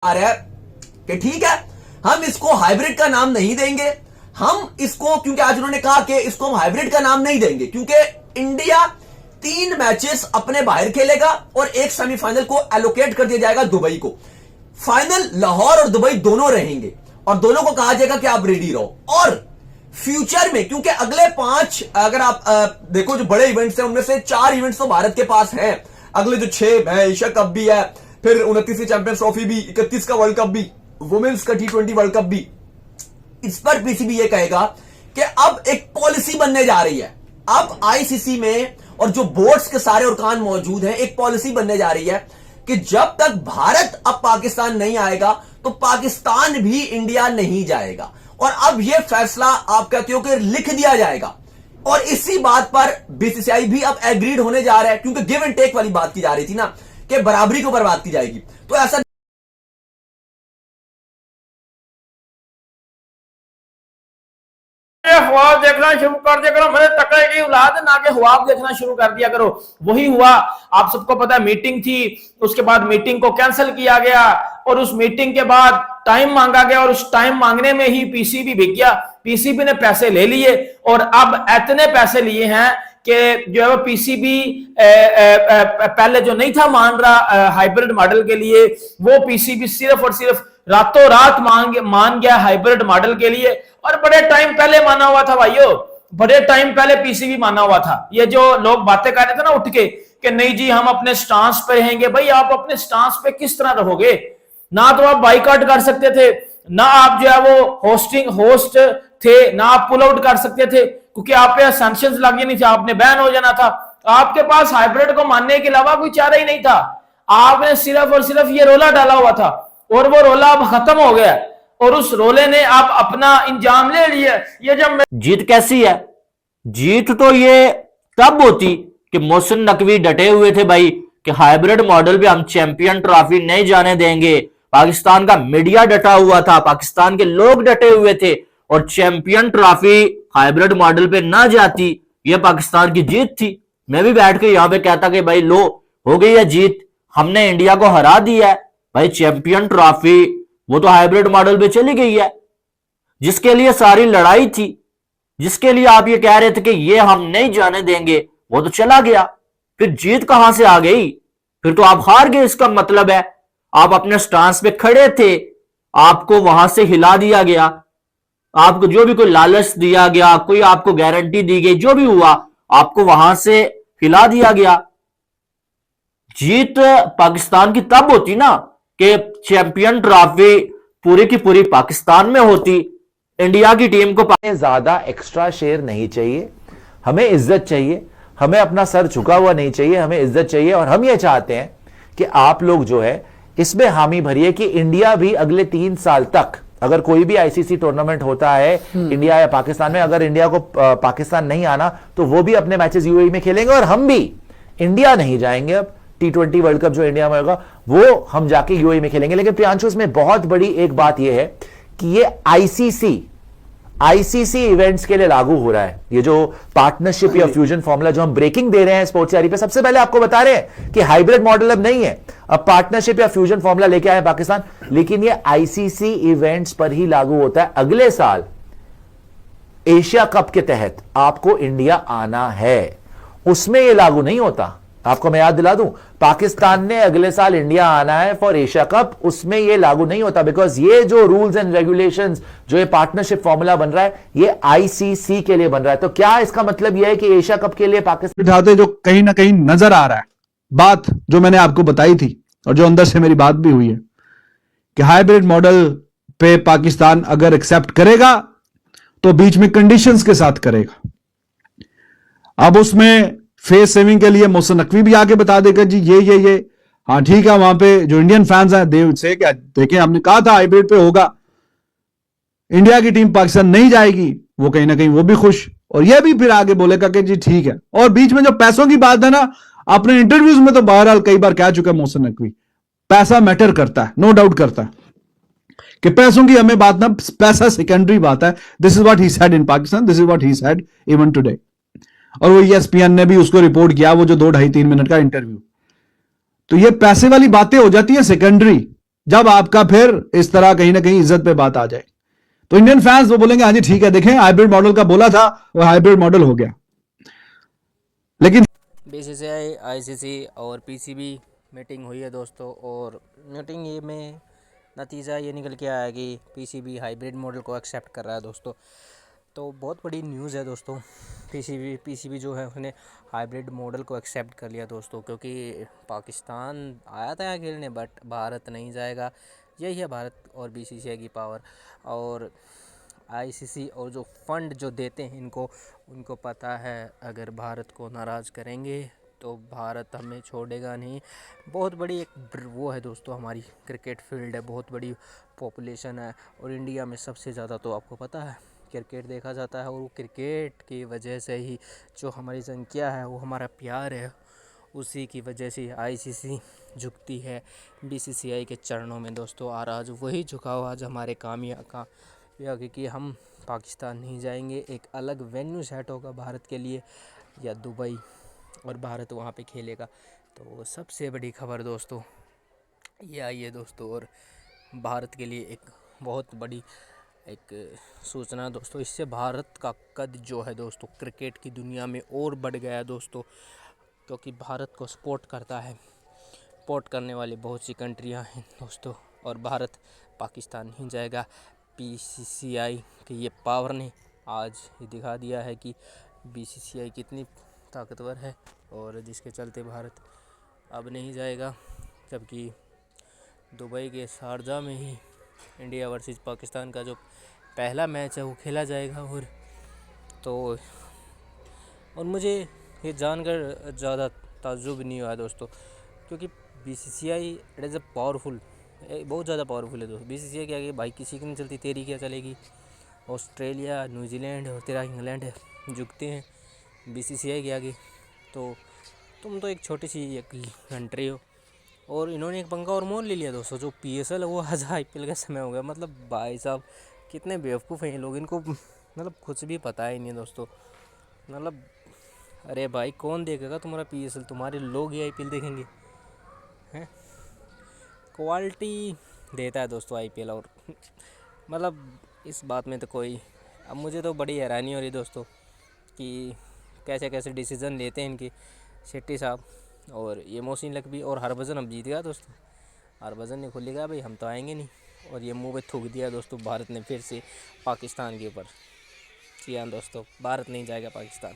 आ रहा है कि ठीक है हम इसको हाइब्रिड का नाम नहीं देंगे, हम इसको, क्योंकि आज उन्होंने कहा कि इसको हम हाइब्रिड का नाम नहीं देंगे क्योंकि इंडिया 3 मैचेस अपने बाहर खेलेगा और एक सेमीफाइनल को एलोकेट कर दिया जाएगा दुबई को। फाइनल लाहौर और दुबई दोनों रहेंगे और दोनों को कहा जाएगा कि आप रेडी रहो। और फ्यूचर में, क्योंकि अगले 5 अगर आप देखो जो बड़े इवेंट्स हैं उनमें से 4 इवेंट्स तो भारत के पास हैं, अगले जो 6 है, एशिया कप भी है, फिर 29वीं चैंपियंस ट्रॉफी भी, 31 का वर्ल्ड कप भी, वुमेन्स का T20 वर्ल्ड कप भी। इस पर पीसीबी ये कहेगा कि अब एक पॉलिसी बनने जा रही है, अब आईसीसी में और जो बोर्ड्स के सारे अरकान मौजूद हैं, एक पॉलिसी बनने जा रही है कि जब तक भारत अब पाकिस्तान नहीं आएगा तो पाकिस्तान भी इंडिया नहीं जाएगा। और अब यह फैसला आप कहते हो कि लिख दिया जाएगा और इसी बात पर बीसीसीआई भी अब एग्रीड होने जा रहा है, क्योंकि गिव एंड टेक वाली बात की जा रही थी ना कि बराबरी को ऊपर बात की जाएगी। तो ऐसा ख्वाब देखना शुरू कर दिया करो, मेरे टकरे की औलाद ना के ख्वाब देखना शुरू कर दिया करो। वही हुआ, आप सबको पता है मीटिंग थी, उसके बाद मीटिंग को कैंसिल किया गया और उस मीटिंग के बाद टाइम मांगा गया और उस टाइम मांगने में ही पीसीबी बिक गया। पीसीबी ने पैसे ले लिए और अब इतने पैसे लिए हैं कि जो है पीसीबी पहले जो नहीं था मान रहा हाइब्रिड मॉडल के लिए, वो पीसीबी सिर्फ और सिर्फ रातों रात मान गया हाइब्रिड मॉडल के लिए। और बड़े टाइम पहले माना हुआ था भाइयों, बड़े टाइम पहले पीसीबी माना हुआ था। ये जो लोग बातें कर रहे थे ना उठ के कि नहीं जी हम अपने स्टांस पे रहेंगे, भाई आप अपने स्टांस पे किस तरह रहोगे? ना तो आप बाइकआउट कर सकते थे, ना आप जो है वो होस्ट थे, ना आप पुल आउट कर सकते थे क्योंकि आप पे सैंक्शंस लग जानी थी, आपने बैन हो जाना था। आपके पास हाइब्रिड को मानने के अलावा कोई चारा ही नहीं था। आपने सिर्फ और सिर्फ ये रोला डाला हुआ था और वो रोला अब खत्म हो गया और उस रोले ने आप अपना इंजाम ले लिया। ये जब जीत कैसी है? जीत तो ये तब होती कि मोहसिन नकवी डटे हुए थे भाई कि हाइब्रिड मॉडल पे हम चैंपियन ट्रॉफी नहीं जाने देंगे। पाकिस्तान का मीडिया डटा हुआ था, पाकिस्तान के लोग डटे हुए थे और चैंपियन ट्रॉफी हाइब्रिड मॉडल पे ना जाती, ये पाकिस्तान की जीत थी। मैं भी बैठ के यहां पे कहता कि भाई लो हो गई है जीत, हमने इंडिया को हरा दिया है। भाई चैंपियन ट्रॉफी वो तो हाइब्रिड मॉडल पे चली गई है, जिसके लिए सारी लड़ाई थी, जिसके लिए आप ये कह रहे थे कि ये हम नहीं जाने देंगे, वो तो चला गया। फिर जीत कहां से आ गई? फिर तो आप हार गए। इसका मतलब है आप अपने स्टांस पे खड़े थे, आपको वहां से हिला दिया गया, आपको जो भी कोई लालच दिया गया, कोई आपको गारंटी दी गई, जो भी हुआ आपको वहां से हिला दिया गया। जीत पाकिस्तान की तब होती ना कि चैंपियन ट्रॉफी पूरी की पूरी पाकिस्तान में होती, इंडिया की टीम को ज्यादा एक्स्ट्रा शेयर नहीं चाहिए, हमें इज्जत चाहिए, हमें अपना सर झुका हुआ नहीं चाहिए, हमें इज्जत चाहिए। और हम ये चाहते हैं कि आप लोग जो है इसमें हामी भरिए कि इंडिया भी अगले 3 साल तक, अगर कोई भी आईसीसी टूर्नामेंट होता है इंडिया या पाकिस्तान में, अगर इंडिया को पाकिस्तान नहीं आना तो वो भी अपने मैचेस यूएई में खेलेंगे और हम भी इंडिया नहीं जाएंगे। अब T20 वर्ल्ड कप जो इंडिया में होगा वो हम जाके यूएई में खेलेंगे। लेकिन प्रियांशु इसमें बहुत बड़ी एक बात यह है कि ये आईसीसी इवेंट्स के लिए लागू हो रहा है। ये जो पार्टनरशिप या फ्यूजन फॉर्मूला जो हम ब्रेकिंग दे रहे हैं स्पोर्ट्स यारी पे, सबसे पहले आपको बता रहे हैं कि हाइब्रिड मॉडल अब नहीं है, अब पार्टनरशिप या फ्यूजन फॉर्मूला लेके आए पाकिस्तान। लेकिन ये आईसीसी इवेंट्स पर ही लागू होता है। अगले साल एशिया कप के तहत आपको इंडिया आना है, उसमें ये लागू नहीं होता। आपको मैं याद दिला दूं, पाकिस्तान ने अगले साल इंडिया आना है फॉर एशिया कप, उसमें ये लागू नहीं होता। बिकॉज ये जो रूल्स एंड रेगुलेशंस, जो ये पार्टनरशिप फॉर्मूला बन रहा है, ये आईसीसी के लिए बन रहा है। तो क्या इसका मतलब यह है कि एशिया कप के लिए पाकिस्तान बिठाते जो कहीं ना कहीं नजर आ रहा है, बात जो मैंने आपको बताई थी और जो अंदर से मेरी बात भी हुई है कि हाइब्रिड मॉडल पे पाकिस्तान अगर एक्सेप्ट करेगा तो बीच में कंडीशंस के साथ करेगा। अब उसमें फेस सेविंग के लिए मोहसिन नकवी भी आके बता देगा जी ये हाँ ठीक है, वहां पे जो इंडियन फैंस हैं देव से क्या देखें, हमने कहा था हाइब्रिड पे होगा, इंडिया की टीम पाकिस्तान नहीं जाएगी, वो कहीं ना कहीं वो भी खुश। और ये भी फिर आगे बोलेगा कि जी ठीक है। और बीच में जो पैसों की बात है ना, अपने इंटरव्यूज में तो बहरहाल कई बार कह चुका है मोहसिन नकवी, पैसा मैटर करता है, नो डाउट करता है कि पैसों की हमें बात ना, पैसा सेकेंडरी बात है। This is what he said in Pakistan, this is what he said even today. और वो ESPN ने भी उसको रिपोर्ट किया, वो जो 2 ढाई 3 मिनट का इंटरव्यू। तो ये पैसे वाली बातें हो जाती है सेकेंडरी, जब आपका फिर इस तरह कहीं ना कहीं इज्जत पे बात आ जाए। तो इंडियन फैंस वो बोलेंगे हाँ जी ठीक है, देखें हाइब्रिड मॉडल का बोला था, वो हाइब्रिड मॉडल हो गया। लेकिन बीसीसीआई, आईसीसी और पीसीबी मीटिंग हुई है दोस्तों, और मीटिंग ये में नतीजा ये निकल के आया कि पीसीबी हाइब्रिड मॉडल को एक्सेप्ट कर रहा है दोस्तों। तो बहुत बड़ी न्यूज़ है दोस्तों। पीसीबी जो है उसने हाइब्रिड मॉडल को एक्सेप्ट कर लिया दोस्तों, क्योंकि पाकिस्तान आया था यहाँ खेलने बट भारत नहीं जाएगा। यही है भारत और बीसीसीआई की पावर। और आईसीसी और जो फंड जो देते हैं इनको, उनको पता है अगर भारत को नाराज़ करेंगे तो भारत हमें छोड़ेगा नहीं। बहुत बड़ी एक वो है दोस्तों, हमारी क्रिकेट फील्ड है, बहुत बड़ी पॉपुलेशन है, और इंडिया में सबसे ज़्यादा तो आपको पता है क्रिकेट देखा जाता है, और वो क्रिकेट की वजह से ही जो हमारी संख्या है, वो हमारा प्यार है, उसी की वजह से आईसीसी झुकती है बीसीसीआई के चरणों में दोस्तों। और आज वही झुकाव आज हमारे क्योंकि हम पाकिस्तान नहीं जाएंगे, एक अलग वेन्यू सेट होगा भारत के लिए, या दुबई, और भारत वहाँ पे खेलेगा। तो सबसे बड़ी खबर दोस्तों ये आई है दोस्तों, और भारत के लिए एक बहुत बड़ी एक सूचना दोस्तों। इससे भारत का कद जो है दोस्तों क्रिकेट की दुनिया में और बढ़ गया है दोस्तों, क्योंकि भारत को सपोर्ट करता है, सपोर्ट करने वाली बहुत सी कंट्रियां हैं दोस्तों, और भारत पाकिस्तान नहीं जाएगा। बीसीसीआई की ये पावर ने आज ये दिखा दिया है कि बीसीसीआई कितनी ताकतवर है, और जिसके चलते भारत अब नहीं जाएगा। जबकि दुबई के शारजा में ही इंडिया वर्सेस पाकिस्तान का जो पहला मैच है वो खेला जाएगा। और मुझे ये जानकर ज़्यादा ताज्जुब नहीं हुआ दोस्तों, क्योंकि BCCI it is a powerful, बहुत ज़्यादा पावरफुल है दोस्तों। बीसीसीआई के आगे भाई किसी की नहीं चलती, तेरी क्या चलेगी। ऑस्ट्रेलिया, न्यूजीलैंड और तेरा इंग्लैंड झुकते हैं बीसीसीआई के आगे, तो तुम तो एक छोटी सी एक कंट्री हो। और इन्होंने एक पंगा और मोल ले लिया दोस्तों, जो पीएसएल है वो आज आईपीएल का समय हो गया। मतलब भाई साहब कितने बेवकूफ़ हैं ये लोग, इनको मतलब कुछ भी पता ही नहीं दोस्तों। मतलब अरे भाई कौन देखेगा तुम्हारा पीएसएल, तुम्हारे लोग ही आईपीएल देखेंगे हैं। क्वालिटी देता है दोस्तों आईपीएल, और मतलब इस बात में तो कोई, अब मुझे तो बड़ी हैरानी हो रही दोस्तों कि कैसे कैसे डिसीज़न लेते हैं इनके शेट्टी साहब। और ये मोहसिन लकवी और हरभजन अब जीत गया दोस्तों। हरभजन ने खुल लिया भाई हम तो आएंगे नहीं, और ये मुंह पे थूक दिया दोस्तों भारत ने फिर से पाकिस्तान के ऊपर। जी हाँ दोस्तों, भारत नहीं जाएगा पाकिस्तान।